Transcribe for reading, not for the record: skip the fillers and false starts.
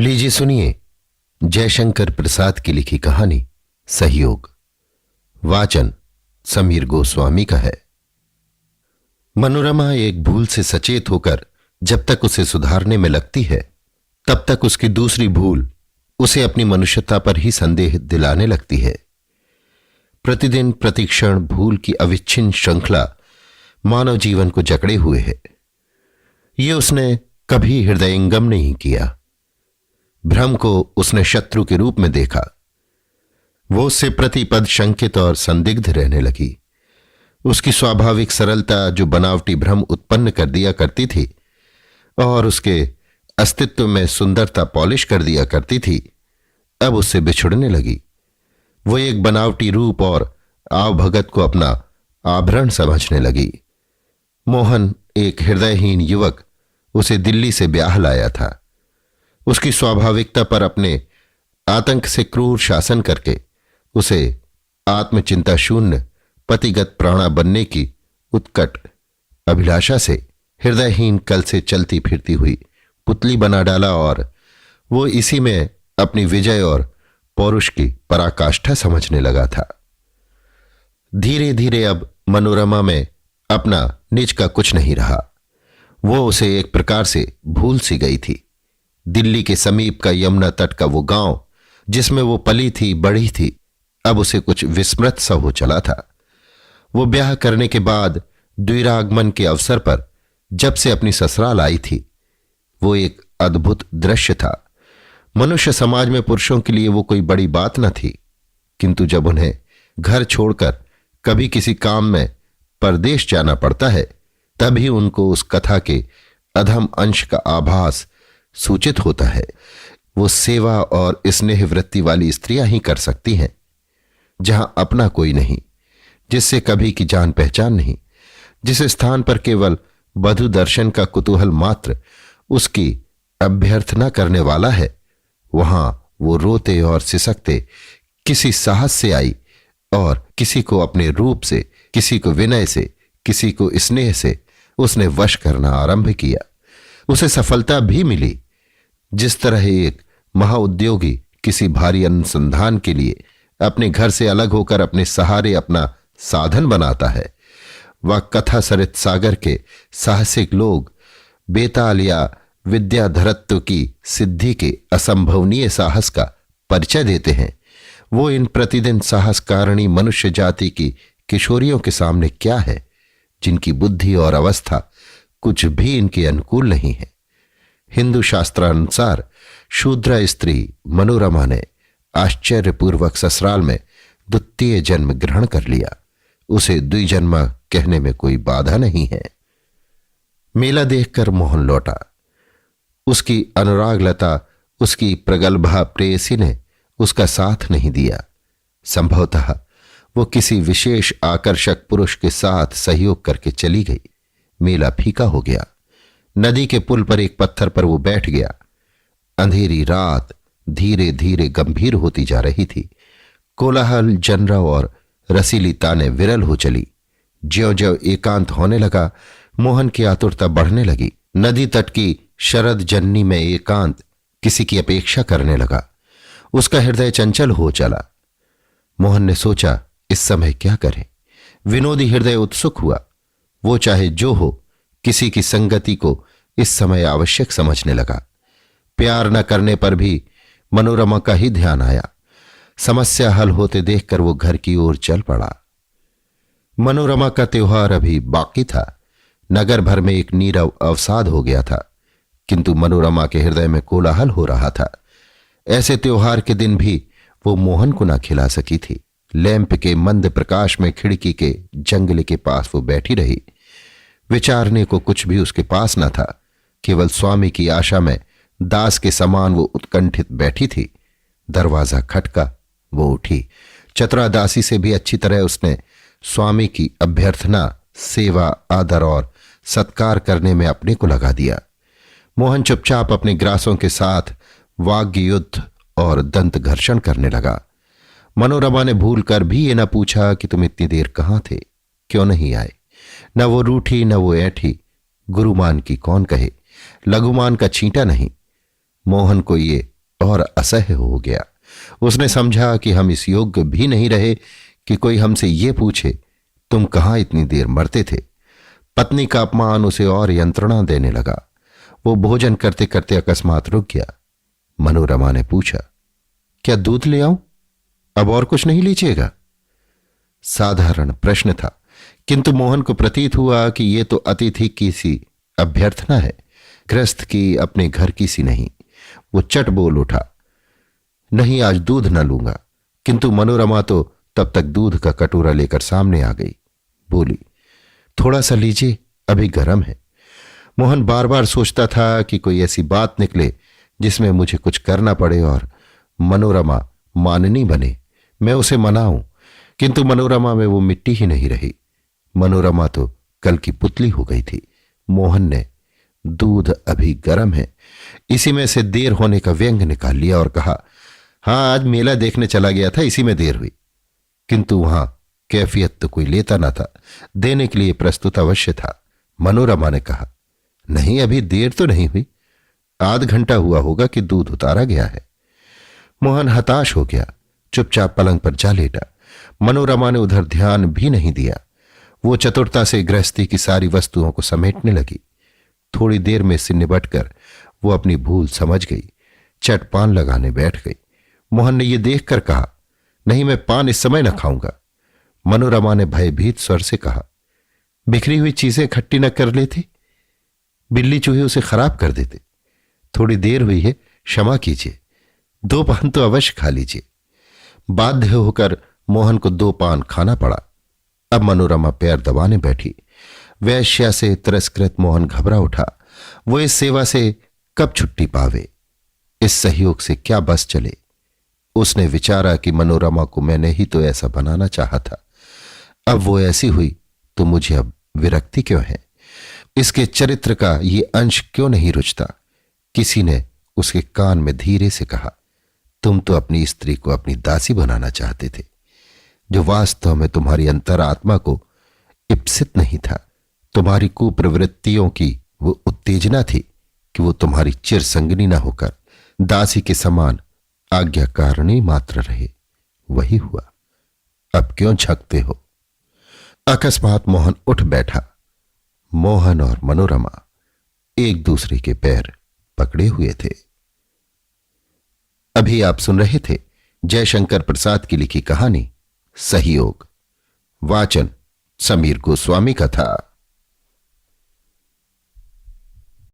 लीजिए सुनिए जयशंकर प्रसाद की लिखी कहानी सहयोग। वाचन समीर गोस्वामी का है। मनोरमा एक भूल से सचेत होकर जब तक उसे सुधारने में लगती है तब तक उसकी दूसरी भूल उसे अपनी मनुष्यता पर ही संदेह दिलाने लगती है। प्रतिदिन प्रतिक्षण भूल की अविच्छिन्न श्रृंखला मानव जीवन को जकड़े हुए है। ये उसने कभी हृदयंगम नहीं किया। भ्रम को उसने शत्रु के रूप में देखा। वो उससे प्रतिपद शंकित और संदिग्ध रहने लगी। उसकी स्वाभाविक सरलता जो बनावटी भ्रम उत्पन्न कर दिया करती थी और उसके अस्तित्व में सुंदरता पॉलिश कर दिया करती थी, अब उससे बिछुड़ने लगी। वो एक बनावटी रूप और आवभगत को अपना आभरण समझने लगी। मोहन, एक हृदयहीन युवक, उसे दिल्ली से ब्याह लाया था। उसकी स्वाभाविकता पर अपने आतंक से क्रूर शासन करके उसे आत्मचिंता शून्य पतिगत प्राणा बनने की उत्कट अभिलाषा से हृदयहीन कल से चलती फिरती हुई पुतली बना डाला और वो इसी में अपनी विजय और पौरुष की पराकाष्ठा समझने लगा था। धीरे धीरे अब मनोरमा में अपना निज का कुछ नहीं रहा। वो उसे एक प्रकार से भूल सी गई थी। दिल्ली के समीप का यमुना तट का वो गांव जिसमें वो पली थी बढ़ी थी, अब उसे कुछ विस्मृत सा हो चला था। वो ब्याह करने के बाद द्विरागमन के अवसर पर जब से अपनी ससुराल आई थी, वो एक अद्भुत दृश्य था। मनुष्य समाज में पुरुषों के लिए वो कोई बड़ी बात न थी, किंतु जब उन्हें घर छोड़कर कभी किसी काम में परदेश जाना पड़ता है तभी उनको उस कथा के अधम अंश का आभास सूचित होता है। वो सेवा और स्नेह वृत्ति वाली स्त्रियां ही कर सकती हैं, जहां अपना कोई नहीं, जिससे कभी की जान पहचान नहीं, जिस स्थान पर केवल वधु दर्शन का कुतूहल मात्र उसकी अभ्यर्थना करने वाला है, वहां वो रोते और सिसकते किसी साहस से आई और किसी को अपने रूप से, किसी को विनय से, किसी को स्नेह से उसने वश करना आरंभ किया। उसे सफलता भी मिली। जिस तरह एक महाउद्योगी किसी भारी अनुसंधान के लिए अपने घर से अलग होकर अपने सहारे अपना साधन बनाता है, वह कथा सरित सागर के साहसिक लोग बेताल या विद्याधरत्व की सिद्धि के असंभवनीय साहस का परिचय देते हैं। वो इन प्रतिदिन साहस कारिणी मनुष्य जाति की किशोरियों के सामने क्या है, जिनकी बुद्धि और अवस्था कुछ भी इनके अनुकूल नहीं है। हिंदू शास्त्रानुसार शूद्र स्त्री मनोरमा ने आश्चर्यपूर्वक ससुराल में द्वितीय जन्म ग्रहण कर लिया। उसे द्विजन्मा कहने में कोई बाधा नहीं है। मेला देखकर मोहन लौटा। उसकी अनुरागलता, उसकी प्रगल्भा प्रेयसी ने उसका साथ नहीं दिया। संभवतः वो किसी विशेष आकर्षक पुरुष के साथ सहयोग करके चली गई। मेला फीका हो गया। नदी के पुल पर एक पत्थर पर वो बैठ गया। अंधेरी रात धीरे धीरे गंभीर होती जा रही थी। कोलाहल, जनरव और रसीली ताने विरल हो चली। ज्यों ज्यों एकांत होने लगा, मोहन की आतुरता बढ़ने लगी। नदी तट की शरद जन्नी में एकांत किसी की अपेक्षा करने लगा। उसका हृदय चंचल हो चला। मोहन ने सोचा, इस समय क्या करें। विनोदी हृदय उत्सुक हुआ। वो चाहे जो हो, किसी की संगति को इस समय आवश्यक समझने लगा। प्यार न करने पर भी मनोरमा का ही ध्यान आया। समस्या हल होते देखकर वो घर की ओर चल पड़ा। मनोरमा का त्योहार अभी बाकी था। नगर भर में एक नीरव अवसाद हो गया था, किंतु मनोरमा के हृदय में कोलाहल हो रहा था। ऐसे त्योहार के दिन भी वो मोहन को न खिला सकी थी। लैंप के मंद प्रकाश में खिड़की के जंगले के पास वो बैठी रही। विचारने को कुछ भी उसके पास न था। केवल स्वामी की आशा में दास के समान वो उत्कंठित बैठी थी। दरवाजा खटका। वो उठी। चतुरा दासी से भी अच्छी तरह उसने स्वामी की अभ्यर्थना, सेवा, आदर और सत्कार करने में अपने को लगा दिया। मोहन चुपचाप अपने ग्रासों के साथ वाग्य युद्ध और दंत घर्षण करने लगा। मनोरमा ने भूल कर भी ये न पूछा कि तुम इतनी देर कहां थे, क्यों नहीं आए। न वो रूठी, न वो ऐठी। गुरुमान की कौन कहे, लघुमान का छींटा नहीं। मोहन को ये और असह्य हो गया। उसने समझा कि हम इस योग्य भी नहीं रहे कि कोई हमसे ये पूछे, तुम कहां इतनी देर मरते थे। पत्नी का अपमान उसे और यंत्रणा देने लगा। वो भोजन करते करते अकस्मात रुक गया। मनोरमा ने पूछा, क्या दूध ले आऊं? अब और कुछ नहीं लीजिएगा? साधारण प्रश्न था, किंतु मोहन को प्रतीत हुआ कि यह तो अतिथि की सी अभ्यर्थना है, गृहस्थ की, अपने घर की सी नहीं। वो चट बोल उठा, नहीं, आज दूध न लूंगा। किंतु मनोरमा तो तब तक दूध का कटोरा लेकर सामने आ गई। बोली, थोड़ा सा लीजिए, अभी गर्म है। मोहन बार बार सोचता था कि कोई ऐसी बात निकले जिसमें मुझे कुछ करना पड़े और मनोरमा माननी बने, मैं उसे मनाऊं। किंतु मनोरमा में वो मिट्टी ही नहीं रही। मनोरमा तो कल की पुतली हो गई थी। मोहन ने दूध अभी गर्म है, इसी में से देर होने का व्यंग निकाल लिया और कहा, हां, आज मेला देखने चला गया था, इसी में देर हुई। किंतु वहां कैफियत तो कोई लेता ना था, देने के लिए प्रस्तुत अवश्य था। मनोरमा ने कहा, नहीं, अभी देर तो नहीं हुई, आध घंटा हुआ होगा कि दूध उतारा गया है। मोहन हताश हो गया, चुपचाप पलंग पर जा लेटा। मनोरमा ने उधर ध्यान भी नहीं दिया। वो चतुरता से गृहस्थी की सारी वस्तुओं को समेटने लगी। थोड़ी देर में से निबटकर वो अपनी भूल समझ गई, चट पान लगाने बैठ गई। मोहन ने यह देखकर कहा, नहीं, मैं पान इस समय न खाऊंगा। मनोरमा ने भयभीत स्वर से कहा, बिखरी हुई चीजें इकट्ठी न कर लेती, बिल्ली चूहे उसे खराब कर देते। थोड़ी देर हुई है, क्षमा कीजिए, 2 पान तो अवश्य खा लीजिए। बाध्य होकर मोहन को 2 पान खाना पड़ा। अब मनोरमा पैर दबाने बैठी। वैश्या से तिरस्कृत मोहन घबरा उठा। वो इस सेवा से कब छुट्टी पावे, इस सहयोग से क्या बस चले। उसने विचारा कि मनोरमा को मैंने ही तो ऐसा बनाना चाहा था, अब वो ऐसी हुई तो मुझे अब विरक्ति क्यों है, इसके चरित्र का ये अंश क्यों नहीं रुचता। किसी ने उसके कान में धीरे से कहा, तुम तो अपनी स्त्री को अपनी दासी बनाना चाहते थे, जो वास्तव में तुम्हारी अंतरात्मा को इप्सित नहीं था। तुम्हारी कुप्रवृत्तियों की वो उत्तेजना थी कि वो तुम्हारी चिर संगनी न होकर दासी के समान आज्ञाकारिणी मात्र रहे। वही हुआ, अब क्यों झकते हो। अकस्मात मोहन उठ बैठा। मोहन और मनोरमा एक दूसरे के पैर पकड़े हुए थे। अभी आप सुन रहे थे जयशंकर प्रसाद की लिखी कहानी सहयोग। वाचन समीर गोस्वामी का था।